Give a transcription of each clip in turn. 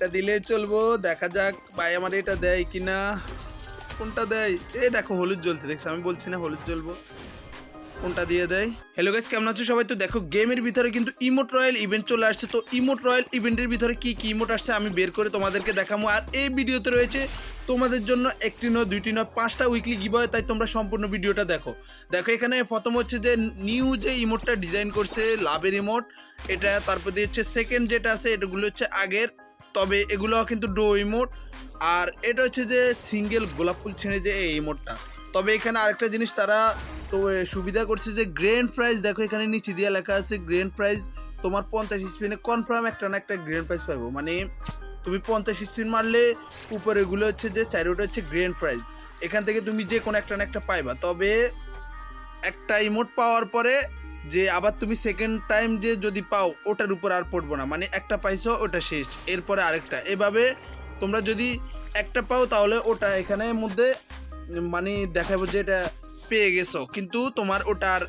এটা দিলে চলবো, দেখা যাক ভাই আমার এটা দেয় কিনা। কোনটা দেয়? এই দেখো হলুদ জ্বলতে দেখছো, আমি বলছি না হলুদ জ্বলবো, কোনটা দিয়ে দেয়। হ্যালো গাইস, কেমন আছো সবাই? তো দেখো গেমের ভিতরে কিন্তু ইমোট রয়্যাল ইভেন্ট চলে আসছে। তো ইমোট রয়্যাল ইভেন্টের ভিতরে কি কি ইমোট আসছে আমি বের করে তোমাদেরকে দেখাবো। আর এই ভিডিওতে রয়েছে তোমাদের জন্য একটি নয়, দুইটি নয়, 5টা উইকলি গিভওয়ে, তাই তোমরা সম্পূর্ণ ভিডিওটা দেখো। দেখো এখানে প্রথম হচ্ছে যে নিউ যে ইমোটটা ডিজাইন করছে লাভের ইমোট এটা, তারপর দিয়ে হচ্ছে সেকেন্ড যেটা আছে এটাগুলো হচ্ছে আগের, তবে এগুলো কিন্তু ডো ইমোট। আর এটা হচ্ছে যে সিঙ্গেল গোলাপ ফুল ছেড়ে যে এই ইমোটটা। তবে এখানে আরেকটা জিনিস তারা তো সুবিধা করছে যে গ্র্যান্ড প্রাইজ, দেখো এখানে নিচে দিয়ে লেখা আছে গ্র্যান্ড প্রাইজ তোমার 50 স্পিনে কনফার্ম একটা না একটা গ্র্যান্ড প্রাইজ পাবো। মানে তুমি 50 স্পিন মারলে উপরে এগুলো হচ্ছে যে চারোটা হচ্ছে গ্র্যান্ড প্রাইজ, এখান থেকে তুমি যে কোনো একটা না একটা পাইবা। তবে একটা ইমোট পাওয়ার পরে যে আবার তুমি সেকেন্ড টাইম যে যদি পাও ওটার উপর আর পড়বো না, মানে একটা পাইছো ওটা শেষ, এরপরে আরেকটা। এভাবে তোমরা যদি একটা পাও তাহলে ওটা এখানে মধ্যে মানে দেখাবো যে এটা পেয়ে গেছো, কিন্তু তোমার ওটার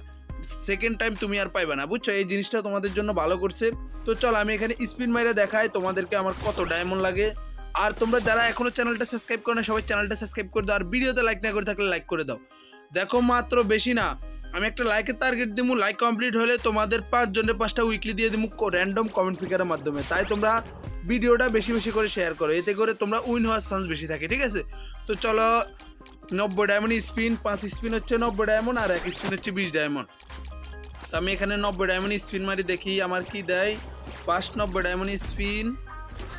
সেকেন্ড টাইম তুমি আর পাইবা না, বুঝছো? এই জিনিসটা তোমাদের জন্য ভালো করছে। তো চল আমি এখানে স্পিন মাইরে দেখাই তোমাদেরকে আমার কত ডায়মন্ড লাগে। আর তোমরা যারা এখনো চ্যানেলটা সাবস্ক্রাইব করো না সবাই চ্যানেলটা সাবস্ক্রাইব করে দাও, আর ভিডিওতে লাইক না করে থাকলে লাইক করে দাও। দেখো মাত্র বেশি না, আমি একটা লাইকের টার্গেট দিব, লাইক কমপ্লিট হলে তোমাদের 5 জনের 5টা উইকলি দিয়ে দিব র্যান্ডম কমেন্ট পিকারের মাধ্যমে। তাই তোমরা ভিডিওটা বেশি বেশি করে শেয়ার করো, এতে করে তোমরা উইন হওয়ার চান্স বেশি থাকে, ঠিক আছে? তো চলো 90 ডায়মন্ড স্পিন, 5 স্পিন হচ্ছে 90 ডায়মন্ড, আর 1 স্পিন হচ্ছে 20 ডায়মন্ড। তো আমি এখানে 90 ডায়মন্ড স্পিন মারি, দেখি আমার কি দেয়। ফার্স্ট 90 ডায়মন্ড স্পিন,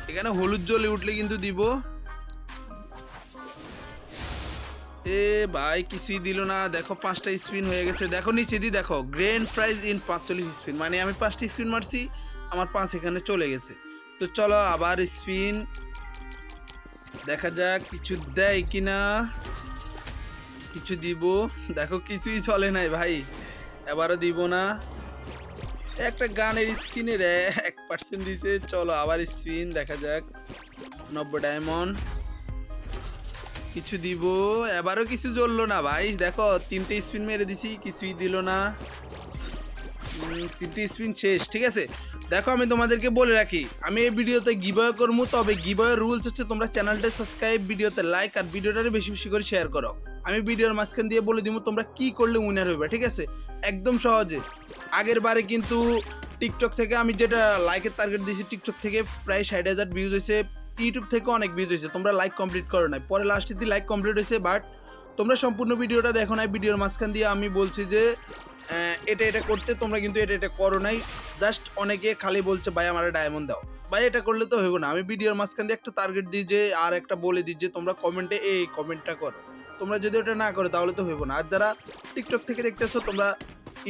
এখানে হলুদ জ্বলে উঠলে কিন্তু দিব। এ ভাই কিছুই দিল না, দেখো 5টা স্পিন হয়ে গেছে। দেখো নিচে দি দেখো গ্র্যান্ড প্রাইজ ইন 45 স্পিন, মানে আমি 5টা স্পিন মারছি, আমার 5 এখানে চলে গেছে। তো চলো আবার স্পিন, দেখা যাক কিছু দেয় কিনা, কিছু দিব। দেখো কিছুই চলে নাই ভাই, এবারও দিব না। একটা গানের স্কিনের 1% দিছে। চলো আবার স্পিন, দেখা যাক 90 ডায়মন্ড, কিছু দিব, এবারও কিছু জ্বললো না ভাই। দেখো 3টে স্পিন মেরে দিছি, কিছুই দিল না। 3টে স্পিন শেষ, ঠিক আছে? দেখো আমি তোমাদেরকে বলে রাখি, আমি এই ভিডিওতে গিভওয়ে করবো, তবে গিভওয়ের রুলস হচ্ছে তোমরা চ্যানেলটা সাবস্ক্রাইব, ভিডিওতে লাইক, আর ভিডিওটারে বেশি বেশি করে শেয়ার করো। আমি ভিডিওর মাঝখান দিয়ে বলে দিব তোমরা কি করলে উইনার হইবে, ঠিক আছে? একদম সহজে। আগের বারে কিন্তু টিকটক থেকে আমি যেটা লাইকের টার্গেট দিয়েছি, টিকটক থেকে প্রায় 60,000 ভিউজ হয়েছে, ইউটিউব থেকে অনেক ভিউজ হয়েছে, তোমরা লাইক কমপ্লিট করো নাই, পরে লাস্টের দিন লাইক কমপ্লিট হয়েছে, বাট তোমরা সম্পূর্ণ ভিডিওটা দেখো নাই। ভিডিওর মাঝখান দিয়ে আমি বলছি যে এটা এটা করতে, তোমরা কিন্তু এটা এটা করো নাই। জাস্ট অনেকে খালি বলছে ভাই আমার ডায়মন্ড দাও, ভাই এটা করলে তো হইব না। আমি ভিডিওর মাঝখান দিয়ে একটা টার্গেট দিই যে, আর একটা বলে দিই যে তোমরা কমেন্টে এই কমেন্টটা করো। তোমরা যদি ওটা না করো তাহলে তো হইব না। আর যারা টিকটক থেকে দেখতেছো, তোমরা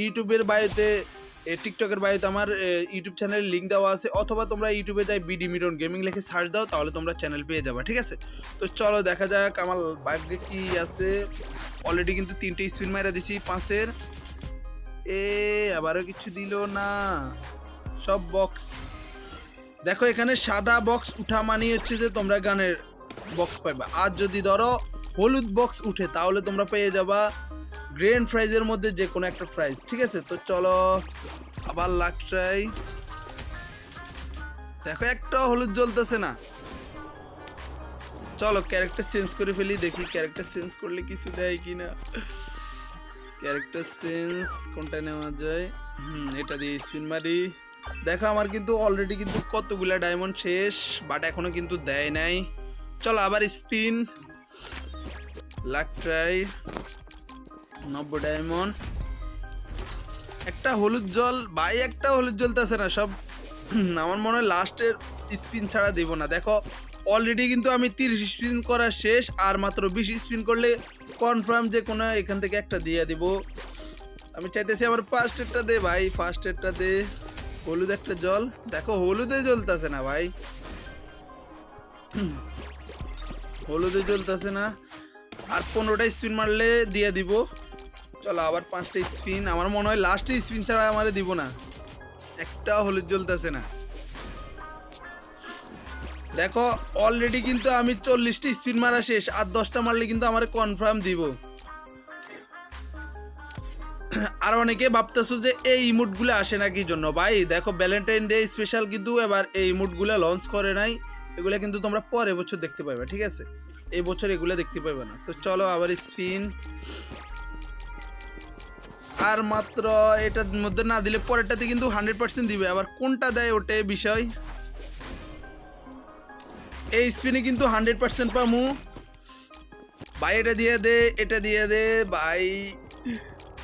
ইউটিউবের বায়োতে, টিকটকের বায়োতে আমার ইউটিউব চ্যানেলের লিঙ্ক দেওয়া আছে, অথবা তোমরা ইউটিউবে যাই বিডি মিরন গেমিং লিখে সার্চ দাও, তাহলে তোমরা চ্যানেল পেয়ে যাবে, ঠিক আছে? তো চলো দেখা যাক আমার ভাগ্যে কি আছে। অলরেডি কিন্তু 3টে স্পিন মারা দিছি 5-এর। আবারও কিছু দিল না, সব বক্স। দেখো এখানে সাদা বক্স উঠা মানে হচ্ছে যে তোমরা গানের বক্স পাইবা, আর যদি ধরো হলুদ বক্স উঠে তাহলে তোমরা পেয়ে যাবা গ্র্যান্ড প্রাইজের মধ্যে যে কোনো একটা প্রাইজ, ঠিক আছে? তো চলো আবার লাক ট্রাই। দেখো একটা হলুদ জ্বলতেছে না। চলো ক্যারেক্টার চেঞ্জ করে ফেলি, দেখি ক্যারেক্টার চেঞ্জ করলে কিছু দেয় কিনা। ক্যারেক্টার চেঞ্জ কোনটা নেওয়া যায়? এটা দিয়ে স্পিন মারি। দেখো আমার কিন্তু অলরেডি কিন্তু কতগুলা ডায়মন্ড শেষ, বাট এখনো কিন্তু দেয় নাই। চলো আবার স্পিন, লাক ট্রাই, 90 ডায়মন্ড, একটা হলুদ জল। ভাই একটা হলুদ জ্বলতেছে না, সব আমার মনে হয় লাস্টের স্পিন ছাড়া দিব না। দেখো অলরেডি কিন্তু আমি 30 স্পিন করা শেষ, আর মাত্র 20 স্পিন করলে কনফার্ম যে কোনো এখান থেকে একটা দিয়ে দিব। আমি চাইতেছি আমার ফার্স্ট এডটা দে ভাই, ফার্স্ট এডটা দে। হলুদ একটা জল, দেখো হলুদে জ্বলতেছে না ভাই, হলুদে জ্বলতেছে না। আর 15টা স্পিন মারলে দিয়ে দিব। চলো আবার 5টা স্পিন, আমার মনে হয় লাস্টে স্পিন ছাড়া আমারে দিব না। একটা হলুদ জ্বলতেছে না। দেখো অলরেডি কিন্তু আমি 40টা স্পিন মারা শেষ, আর 10টা মারলে কিন্তু আমার কনফার্ম দিব। আর অনেকে ভাবতেছো যে এই ইমোটগুলো আসে না কি জন্য ভাই, দেখো ভ্যালেন্টাইন ডে স্পেশাল কিন্তু এবার এই ইমোটগুলো লঞ্চ করে নাই, এগুলা কিন্তু তোমরা পরের বছর দেখতে পাবে, ঠিক আছে? এই বছর এগুলা দেখতে পাবে না। তো চলো আবার স্পিন, আর মাত্র এটার মধ্যে না দিলে পরেরটাতে কিন্তু 100% দিবে। আবার কোনটা দেয় ওটাই বিষয়। এই স্পিনে কিন্তু 100% পামু ভাই। এটা দিয়ে দে, এটা দিয়ে দে ভাই,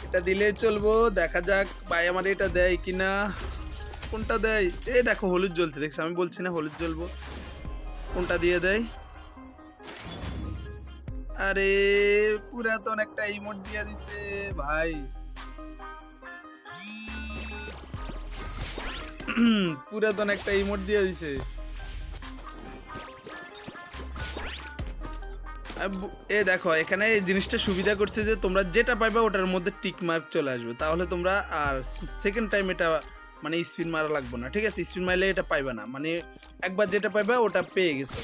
এটা দিলে চলবো। দেখা যাক ভাই আমার এটা দেয় কিনা। কোনটা দেয়? এই দেখো হলুদ জ্বলছে, দেখছো? আমি বলছি না হলুদ জ্বলবো। কোনটা দিয়ে দেয়? আরে পুরাতন একটা ইমোট দিয়ে দিচ্ছে ভাই। পুরাতন একটা ইমোট দিয়ে দিছে। এ দেখো এখানে এই জিনিসটা সুবিধা করছে যে তোমরা যেটা পাইবা ওটার মধ্যে টিক মার্ক চলে আসবে, তাহলে তোমরা আর সেকেন্ড টাইম এটা মানে স্পিন মারা লাগবে না, ঠিক আছে? স্পিন মারলে এটা পাইবা না, মানে একবার যেটা পাইবা ওটা পেয়ে গেছো।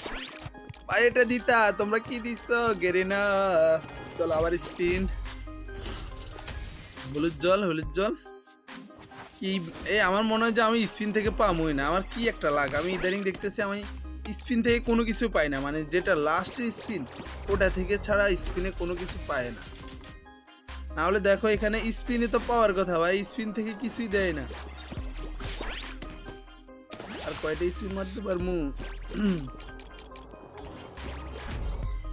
ভাই এটা দিতা, তোমরা কি দিছো গেরিনা? চলো আবার স্পিন, হলুদ জল, হলুদ জল কি? এই আমার মনে হয় যে আমি স্পিন থেকে পামই না। আমার কি একটা লাগ, আমি ইদানিং দেখতেছি আমি স্পিন থেকে কোনো কিছু পাই না, মানে যেটা লাস্টের স্পিন ওটা থেকে ছাড়া স্পিনে কোনো কিছু পায় না। নাহলে দেখো এখানে স্পিনে তো পাওয়ার কথা ভাই, স্পিন থেকে কিছুই দেয় না। আর কয়টা স্পিন মারতে পারমু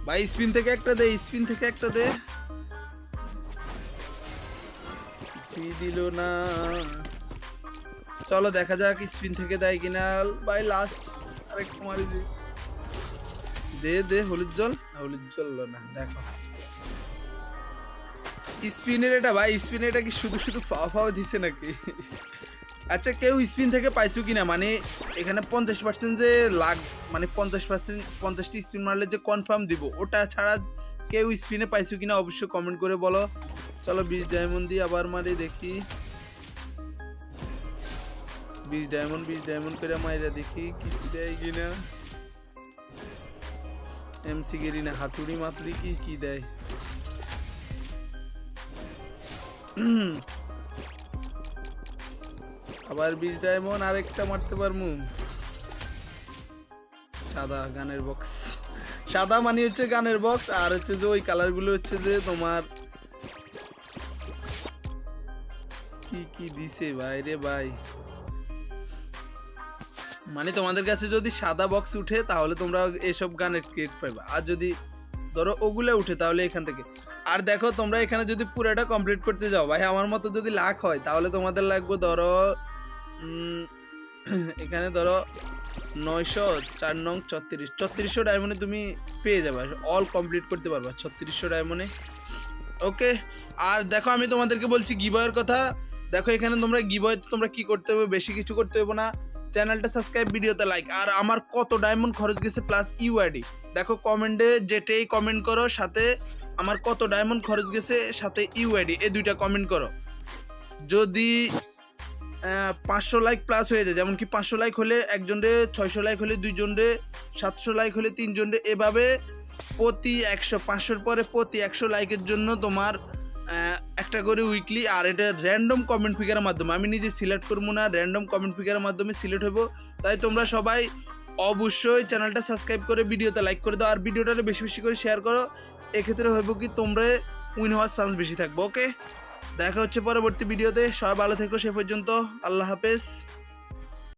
ভাই? স্পিন থেকে একটা দে, স্পিন থেকে একটা দে। কিছুই দিল না। চলো দেখা যাক স্পিন থেকে দেয় কিনা ভাই। লাস্ট আরেকটু মারি দে, দে দে হলুদ জল। হলুদ জ্বললো না, দেখো স্পিনের এটা ভাই। স্পিনের এটা কি শুধু শুধু ফাও ফাও দিছে নাকি? আচ্ছা কেউ স্পিন থেকে পাইছো কিনা, মানে এখানে 50% যে লাগ, মানে 50% 50টি স্পিন মারলে যে কনফার্ম দিব ওটা ছাড়া কেউ স্পিনে পাইছো কিনা অবশ্যই কমেন্ট করে বলো। চলো 20 ডায়মন্ড দিয়ে আবার মারি দেখি। 20 ডায়মন্ড করে মাইরা দেখি কিছু দেয় কিনা। এমসি গেরি না হাতুড়ি মাতুড়ি কি কি দেয়? আবার 20 ডায়মন্ড, আরেকটা মারতে পারমু। সাদা গানের বক্স, সাদা মানে হচ্ছে গানের বক্স, আর হচ্ছে যে ওই কালার গুলো হচ্ছে যে তোমার কি কি দিছে ভাই রে ভাই। মানে তোমাদের কাছে যদি সাদা বক্স উঠে তাহলে তোমরা এসব গানের ক্রেডিট পাইবা, আর যদি ধরো ওগুলা উঠে তাহলে এখান থেকে। আর দেখো তোমরা এখানে যদি পুরোটা কমপ্লিট করতে যাও ভাই, আমার মতো যদি লাখ হয় তাহলে তোমাদের লাগবে ধরো এখানে ধরো 904 নং 3400 ডায়মন্ডে তুমি পেয়ে যাবে, অল কমপ্লিট করতে পারবা 3600 ডায়মন্ডে। ওকে, আর দেখো আমি তোমাদেরকে বলছি গিভওয়ের কথা। দেখো এখানে তোমরা গিভওয়ে তোমরা কি করতে হবে, বেশি কিছু করতে হবে না। চ্যানেলটা সাবস্ক্রাইব, ভিডিওতে লাইক, আর আমার কত ডায়মন্ড খরচ গেছে প্লাস ইউআইডি দেখো কমেন্টে, যেটাই কমেন্ট করো সাথে আমার কত ডায়মন্ড খরচ গেছে সাথে ইউআইডি, এই দুইটা কমেন্ট করো। যদি 500 লাইক প্লাস হয়ে যায়, যেমন কি 500 লাইক হলে একজনরে, 600 লাইক হলে দুইজনরে, 700 লাইক হলে তিনজনরে, এভাবে প্রতি 100, 500-র পরে প্রতি 100 লাইকের জন্য তোমার একটা করে উইকলি। আর এটা র্যান্ডম কমেন্ট ফিগারের মাধ্যমে, আমি নিজে সিলেক্ট করবো না, র্যান্ডম কমেন্ট ফিগারের মাধ্যমে সিলেক্ট হবো। তাই তোমরা সবাই অবশ্যই চ্যানেলটা সাবস্ক্রাইব করে ভিডিওতে লাইক করে দাও, আর ভিডিওটা বেশি বেশি করে শেয়ার করো। এক্ষেত্রে হইব কি তোমরা উইন হওয়ার চান্স বেশি থাকবে। ওকে, দেখা হচ্ছে পরবর্তী ভিডিওতে। সবাই ভালো থেকো, সে পর্যন্ত আল্লাহ হাফেজ।